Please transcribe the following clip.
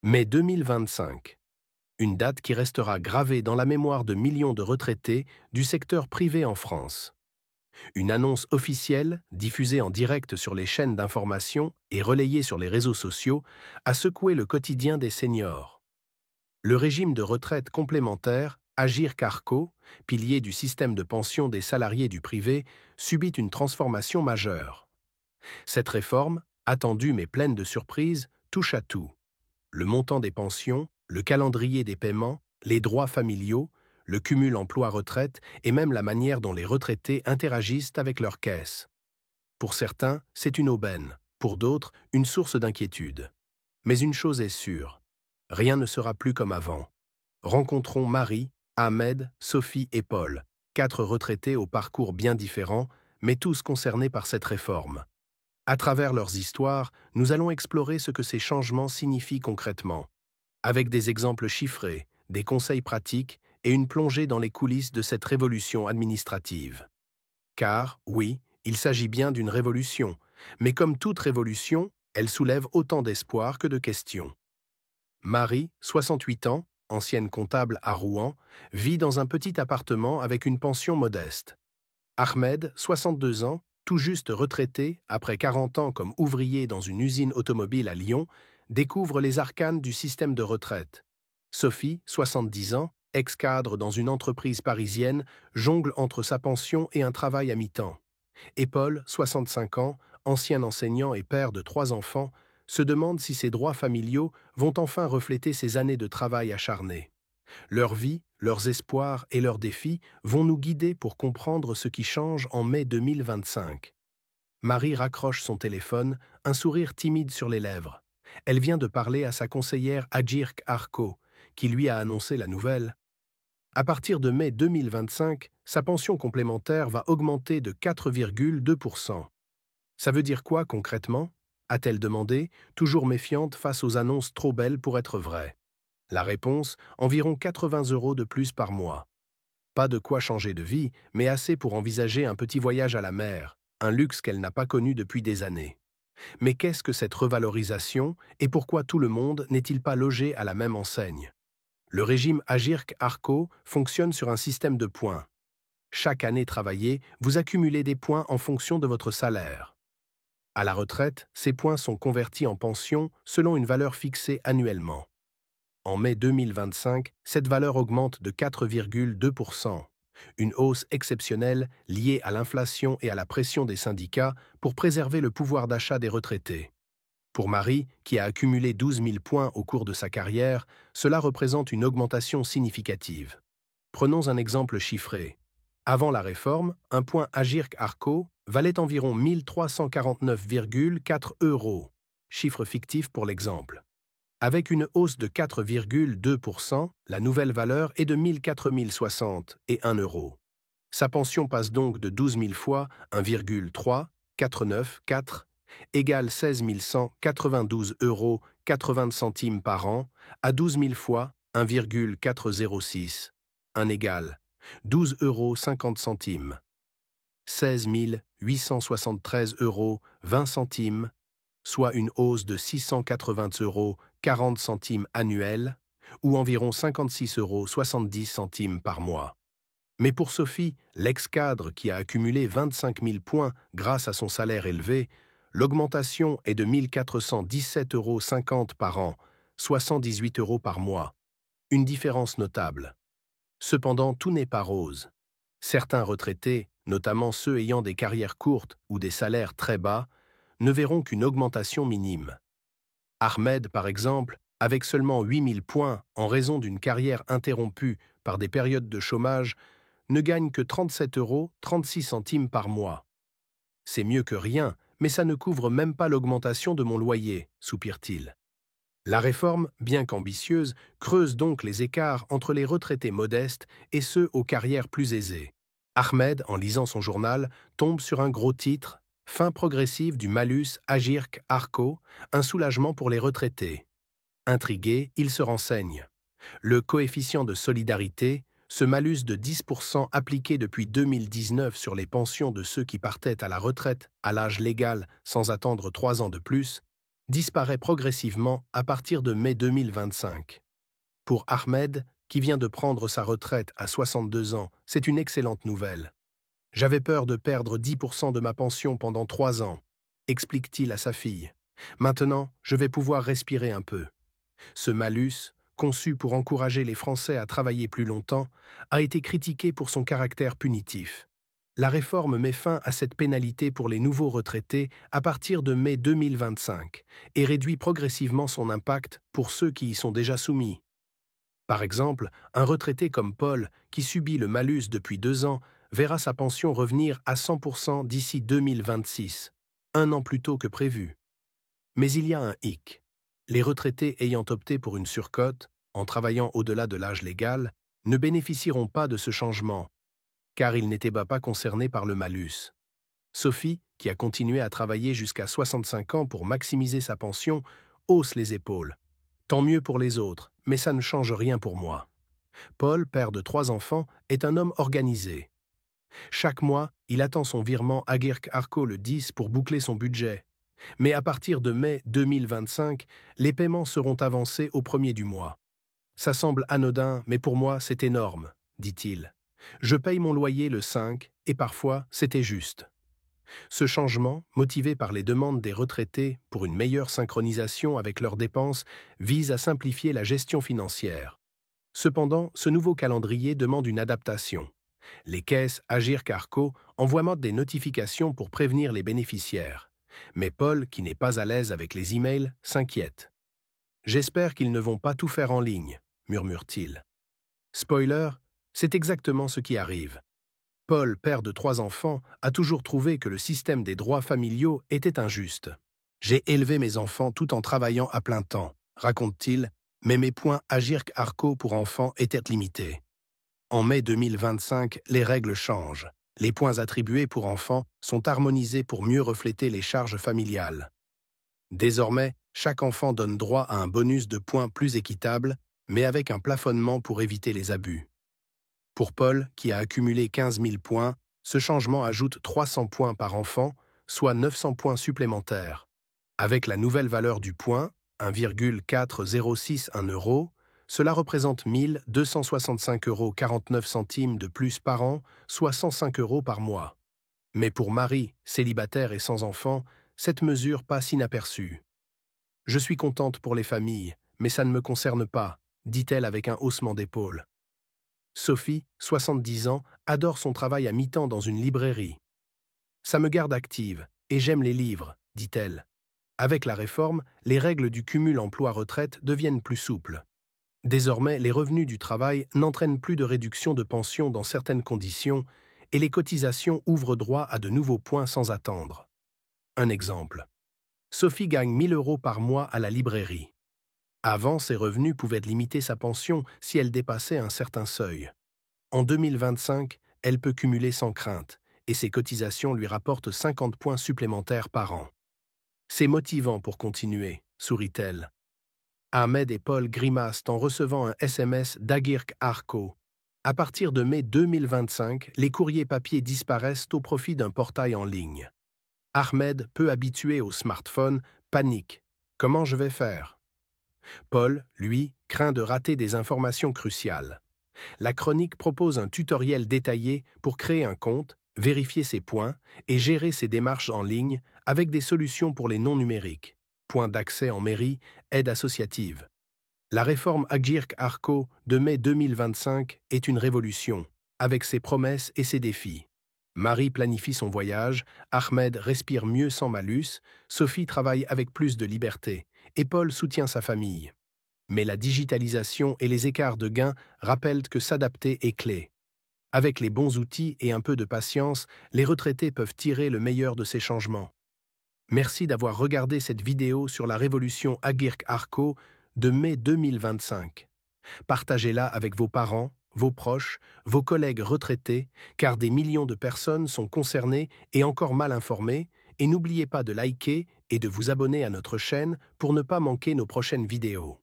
Mai 2025. Une date qui restera gravée dans la mémoire de millions de retraités du secteur privé en France. Une annonce officielle, diffusée en direct sur les chaînes d'information et relayée sur les réseaux sociaux, a secoué le quotidien des seniors. Le régime de retraite complémentaire, Agirc-Arrco, pilier du système de pension des salariés du privé, subit une transformation majeure. Cette réforme, attendue mais pleine de surprises, touche à tout. Le montant des pensions, le calendrier des paiements, les droits familiaux, le cumul emploi-retraite et même la manière dont les retraités interagissent avec leur caisse. Pour certains, c'est une aubaine, pour d'autres, une source d'inquiétude. Mais une chose est sûre, rien ne sera plus comme avant. Rencontrons Marie, Ahmed, Sophie et Paul, 4 retraités au parcours bien différents, mais tous concernés par cette réforme. À travers leurs histoires, nous allons explorer ce que ces changements signifient concrètement, avec des exemples chiffrés, des conseils pratiques et une plongée dans les coulisses de cette révolution administrative. Car, oui, il s'agit bien d'une révolution, mais comme toute révolution, elle soulève autant d'espoir que de questions. Marie, 68 ans, ancienne comptable à Rouen, vit dans un petit appartement avec une pension modeste. Ahmed, 62 ans, tout juste retraité, après 40 ans comme ouvrier dans une usine automobile à Lyon, découvre les arcanes du système de retraite. Sophie, 70 ans, ex-cadre dans une entreprise parisienne, jongle entre sa pension et un travail à mi-temps. Et Paul, 65 ans, ancien enseignant et père de 3 enfants, se demande si ses droits familiaux vont enfin refléter ses années de travail acharné. Leur vie, leurs espoirs et leurs défis vont nous guider pour comprendre ce qui change en mai 2025. Marie raccroche son téléphone, un sourire timide sur les lèvres. Elle vient de parler à sa conseillère Agirc-Arrco, qui lui a annoncé la nouvelle. À partir de mai 2025, sa pension complémentaire va augmenter de 4,2%. Ça veut dire quoi concrètement? A-t-elle demandé, toujours méfiante face aux annonces trop belles pour être vraies. La réponse, environ 80 € de plus par mois. Pas de quoi changer de vie, mais assez pour envisager un petit voyage à la mer, un luxe qu'elle n'a pas connu depuis des années. Mais qu'est-ce que cette revalorisation et pourquoi tout le monde n'est-il pas logé à la même enseigne? Le régime Agirc-Arrco fonctionne sur un système de points. Chaque année travaillée, vous accumulez des points en fonction de votre salaire. À la retraite, ces points sont convertis en pension selon une valeur fixée annuellement. En mai 2025, cette valeur augmente de 4,2%, une hausse exceptionnelle liée à l'inflation et à la pression des syndicats pour préserver le pouvoir d'achat des retraités. Pour Marie, qui a accumulé 12 000 points au cours de sa carrière, cela représente une augmentation significative. Prenons un exemple chiffré. Avant la réforme, un point Agirc-Arrco valait environ 1 349,4 €, chiffre fictif pour l'exemple. Avec une hausse de 4,2%, la nouvelle valeur est de 1 4060 et 1 euro. Sa pension passe donc de 12 000 fois 1,3494 égale 16 192 € 80 centimes par an à 12 000 fois 1,406, un égal 12,50 €, 16 873 € 20 centimes, soit une hausse de 680 € 40 centimes annuels, ou environ 56,70 € par mois. Mais pour Sophie, l'ex-cadre qui a accumulé 25 000 points grâce à son salaire élevé, l'augmentation est de 1 417,50 € par an, soit 118 € par mois. Une différence notable. Cependant, tout n'est pas rose. Certains retraités, notamment ceux ayant des carrières courtes ou des salaires très bas, ne verront qu'une augmentation minime. Ahmed, par exemple, avec seulement 8 000 points en raison d'une carrière interrompue par des périodes de chômage, ne gagne que 37,36 € par mois. C'est mieux que rien, mais ça ne couvre même pas l'augmentation de mon loyer, soupire-t-il. La réforme, bien qu'ambitieuse, creuse donc les écarts entre les retraités modestes et ceux aux carrières plus aisées. Ahmed, en lisant son journal, tombe sur un gros titre « Fin progressive du malus Agirc-Arrco, un soulagement pour les retraités ». Intrigué, il se renseigne. Le coefficient de solidarité, ce malus de 10% appliqué depuis 2019 sur les pensions de ceux qui partaient à la retraite à l'âge légal sans attendre 3 ans de plus, disparaît progressivement à partir de mai 2025. Pour Ahmed, qui vient de prendre sa retraite à 62 ans, c'est une excellente nouvelle. J'avais peur de perdre 10% de ma pension pendant 3 ans, explique-t-il à sa fille. Maintenant, je vais pouvoir respirer un peu. Ce malus, conçu pour encourager les Français à travailler plus longtemps, a été critiqué pour son caractère punitif. La réforme met fin à cette pénalité pour les nouveaux retraités à partir de mai 2025 et réduit progressivement son impact pour ceux qui y sont déjà soumis. Par exemple, un retraité comme Paul, qui subit le malus depuis 2 ans, verra sa pension revenir à 100% d'ici 2026, un an plus tôt que prévu. Mais il y a un hic. Les retraités ayant opté pour une surcote, en travaillant au-delà de l'âge légal, ne bénéficieront pas de ce changement, car ils n'étaient pas concernés par le malus. Sophie, qui a continué à travailler jusqu'à 65 ans pour maximiser sa pension, hausse les épaules. Tant mieux pour les autres, mais ça ne change rien pour moi. Paul, père de 3 enfants, est un homme organisé. Chaque mois, il attend son virement Agirc Arco le 10 pour boucler son budget. Mais à partir de mai 2025, les paiements seront avancés au premier du mois. Ça semble anodin, mais pour moi, c'est énorme, dit-il. Je paye mon loyer le 5, et parfois, c'était juste. Ce changement, motivé par les demandes des retraités pour une meilleure synchronisation avec leurs dépenses, vise à simplifier la gestion financière. Cependant, ce nouveau calendrier demande une adaptation. Les caisses Agirc Arco envoient des notifications pour prévenir les bénéficiaires. Mais Paul, qui n'est pas à l'aise avec les emails, s'inquiète. « J'espère qu'ils ne vont pas tout faire en ligne », murmure-t-il. Spoiler, c'est exactement ce qui arrive. Paul, père de 3 enfants, a toujours trouvé que le système des droits familiaux était injuste. « J'ai élevé mes enfants tout en travaillant à plein temps », raconte-t-il, mais mes points Agirc Arco pour enfants étaient limités. En mai 2025, les règles changent. Les points attribués pour enfants sont harmonisés pour mieux refléter les charges familiales. Désormais, chaque enfant donne droit à un bonus de points plus équitable, mais avec un plafonnement pour éviter les abus. Pour Paul, qui a accumulé 15 000 points, ce changement ajoute 300 points par enfant, soit 900 points supplémentaires. Avec la nouvelle valeur du point, 1,406 €, cela représente 1 265,49 € de plus par an, soit 105 € par mois. Mais pour Marie, célibataire et sans enfant, cette mesure passe inaperçue. « Je suis contente pour les familles, mais ça ne me concerne pas », dit-elle avec un haussement d'épaule. Sophie, 70 ans, adore son travail à mi-temps dans une librairie. « Ça me garde active, et j'aime les livres », dit-elle. Avec la réforme, les règles du cumul emploi-retraite deviennent plus souples. Désormais, les revenus du travail n'entraînent plus de réduction de pension dans certaines conditions et les cotisations ouvrent droit à de nouveaux points sans attendre. Un exemple. Sophie gagne 1 000 € par mois à la librairie. Avant, ses revenus pouvaient limiter sa pension si elle dépassait un certain seuil. En 2025, elle peut cumuler sans crainte et ses cotisations lui rapportent 50 points supplémentaires par an. C'est motivant pour continuer, sourit-elle. Ahmed et Paul grimacent en recevant un SMS d'Agirc Arco. À partir de mai 2025, les courriers papier disparaissent au profit d'un portail en ligne. Ahmed, peu habitué au smartphone, panique. Comment je vais faire? Paul, lui, craint de rater des informations cruciales. La chronique propose un tutoriel détaillé pour créer un compte, vérifier ses points et gérer ses démarches en ligne avec des solutions pour les non-numériques. Points d'accès en mairie, aide associative. La réforme Agirc Arco de mai 2025 est une révolution, avec ses promesses et ses défis. Marie planifie son voyage, Ahmed respire mieux sans malus, Sophie travaille avec plus de liberté, et Paul soutient sa famille. Mais la digitalisation et les écarts de gains rappellent que s'adapter est clé. Avec les bons outils et un peu de patience, les retraités peuvent tirer le meilleur de ces changements. Merci d'avoir regardé cette vidéo sur la révolution Agirc Arco de mai 2025. Partagez-la avec vos parents, vos proches, vos collègues retraités, car des millions de personnes sont concernées et encore mal informées, et n'oubliez pas de liker et de vous abonner à notre chaîne pour ne pas manquer nos prochaines vidéos.